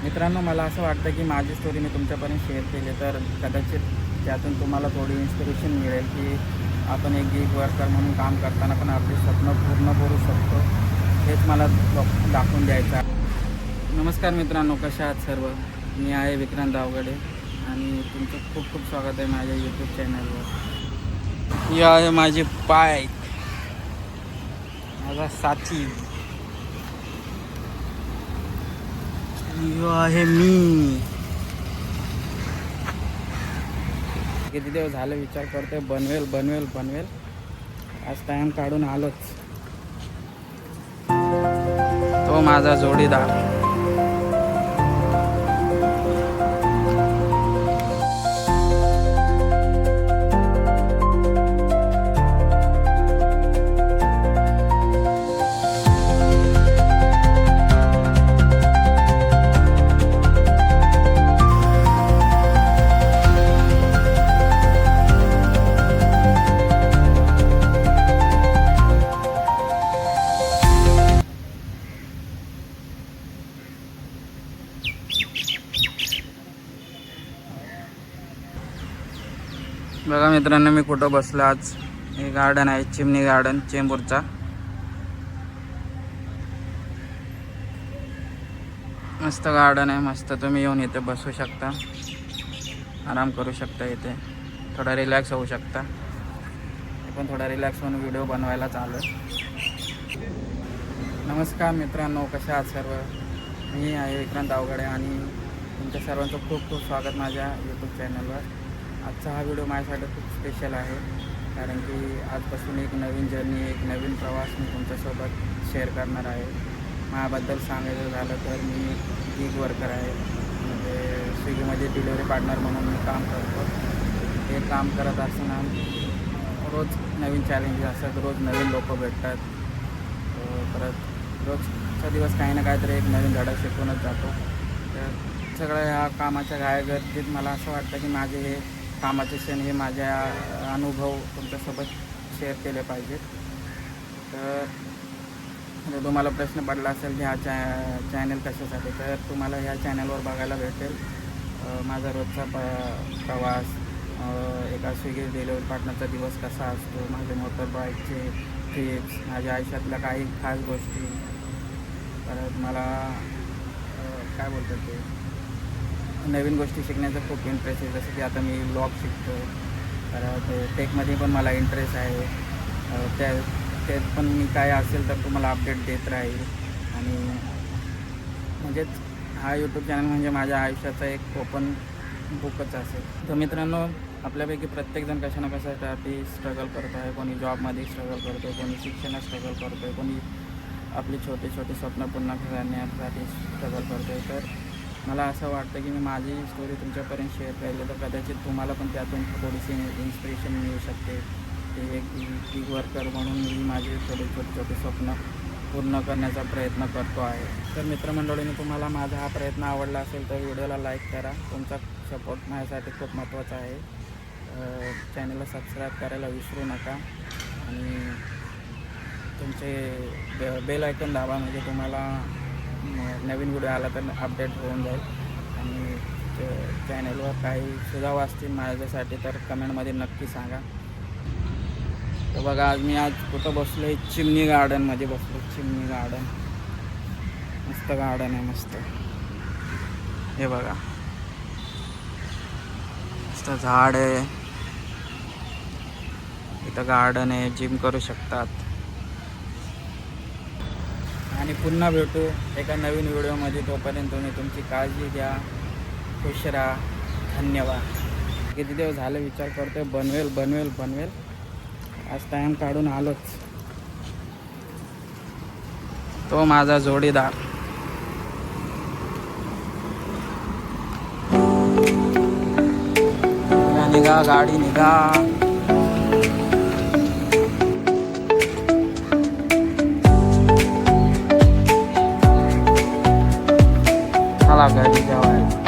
मित्रांनो, मला असं वाटतं की माझी स्टोरी मी तुमच्यापर्यंत शेअर केली तर कदाचित त्यातून तुम्हाला थोडी इन्स्पिरेशन मिळेल की आपण एक गिग वर्कर म्हणून काम करताना पण आपले स्वप्न पूर्ण करू शकतो. हेच मला दाखवून द्यायचं आहे. नमस्कार मित्रांनो, कशा आहात सर्व? मी आहे विक्रांत दावगडे आणि तुमचं खूप खूप स्वागत आहे माझ्या यूट्यूब चॅनलवर. ही आहे माझी बाईक, माझा साथी. यो आहे मी. किती दिवस झाले विचार करतोय बनवेल. आज टाइम काढून आलोच. तो माझा जोडीदार. बघा मित्रांनो, मी कुठं बसलो आज. हे गार्डन आहे, चिमणी गार्डन, चेंबूरचा. मस्त गार्डन आहे, मस्त. तुम्ही येऊन इथे बसू शकता, आराम करू शकता, इथे थोडा रिलॅक्स होऊ शकता. मी पण थोडा रिलॅक्स होऊन व्हिडिओ बनवायला चालू आहे. नमस्कार मित्रांनो, कशा आहात सर्व? मी आहे विक्रांत दावगडे आणि तुमच्या सर्वांचं खूप खूप स्वागत माझ्या यूट्यूब चॅनलवर. आजचा हा व्हिडिओ माझ्यासाठी खूप स्पेशल आहे, कारण की आजपासून एक नवीन जर्नी, एक नवीन प्रवास मी तुमच्यासोबत शेअर करणार आहे. माझ्याबद्दल सांगायचं झालं तर मी गिग वर्कर आहे, म्हणजे स्विगीमध्ये डिलिव्हरी पार्टनर म्हणून मी काम करतो. हे काम करत असताना रोज नवीन चॅलेंजेस असतात, रोज नवीन लोक भेटतात. परत रोजचा दिवस काही ना काहीतरी एक नवीन धडा शिकवूनच जातो. तर सगळ्या ह्या कामाच्या गर्दीत मला असं वाटतं की माझे हे कामाचे क्षण, हे माझ्या अनुभव तुमच्यासोबत शेअर केले पाहिजेत. तर तुम्हाला प्रश्न पडला असेल की हा चॅनल कशासाठी, तर तुम्हाला ह्या चॅनलवर बघायला भेटेल माझा रोजचा प्रवास, एका स्विगी डिलिव्हरी पार्टनरचा दिवस कसा असतो, माझे मोटर बाईकचे ट्रिप्स, माझ्या आयुष्यातल्या काही खास गोष्टी. परत मला काय बोलतात ते, नवीन गोष्टी शिकण्याचा खूप इंटरेस्ट आहे. जसं की आता मी ब्लॉग शिकतो, तर टेकमध्ये पण मला इंटरेस्ट आहे. त्यात पण मी काय असेल तर तुम्हाला अपडेट देत राहील. आणि म्हणजेच हा यूट्यूब चॅनल म्हणजे माझ्या आयुष्याचा एक ओपन बुकच असेल. तर मित्रांनो, आपल्यापैकी प्रत्येकजण कशा ना कशासाठी स्ट्रगल करत आहे. कोणी जॉबमध्ये स्ट्रगल करतो, कोणी शिक्षणात स्ट्रगल करतो आहे, कोणी आपली छोटे छोटे स्वप्न पूर्ण करण्यासाठी स्ट्रगल करतो आहे. तर मला असं वाटतं की मी माझी स्टोरी तुमच्यापर्यंत शेअर केली तर कदाचित तुम्हाला पण त्यातून थोडीशी इन्स्पिरेशन मिळू शकते. ते एक गिग वर्कर म्हणून मी माझे छोटे स्वप्न पूर्ण करण्याचा प्रयत्न करतो आहे. तर मित्रमंडळींनी, तुम्हाला माझा हा प्रयत्न आवडला असेल तर व्हिडिओला लाईक करा. तुमचा सपोर्ट माझ्यासाठी खूप महत्त्वाचा आहे. चॅनलला सबस्क्राईब करायला विसरू नका आणि तुमचे बेल आयकॉन दाबा, म्हणजे तुम्हाला नवीन व्हिडिओ आला तर अपडेट होऊन जाईल. आणि चॅनलवर काही सुधाव असतील माझ्यासाठी तर कमेंटमध्ये नक्की सांगा. तर बघा, आज कुठं बसलो आहे, चिमणी गार्डनमध्ये बसलो. चिमणी गार्डन, मस्त गार्डन आहे, मस्त. हे बघा, मस्त झाड आहे इथं, गार्डन आहे, जिम करू शकतात. आणि पुन्हा भेटू एका नवीन व्हिडिओमध्ये. तोपर्यंत तुम्ही तुमची काळजी घ्या, खुश राहा. धन्यवाद. किती दिवस झाले विचार करतोय बनवेल. आज टाइम काढून आलोच. तो माझा जोडीदार. निघा गाडी, निघा. चला घरी जेवायला.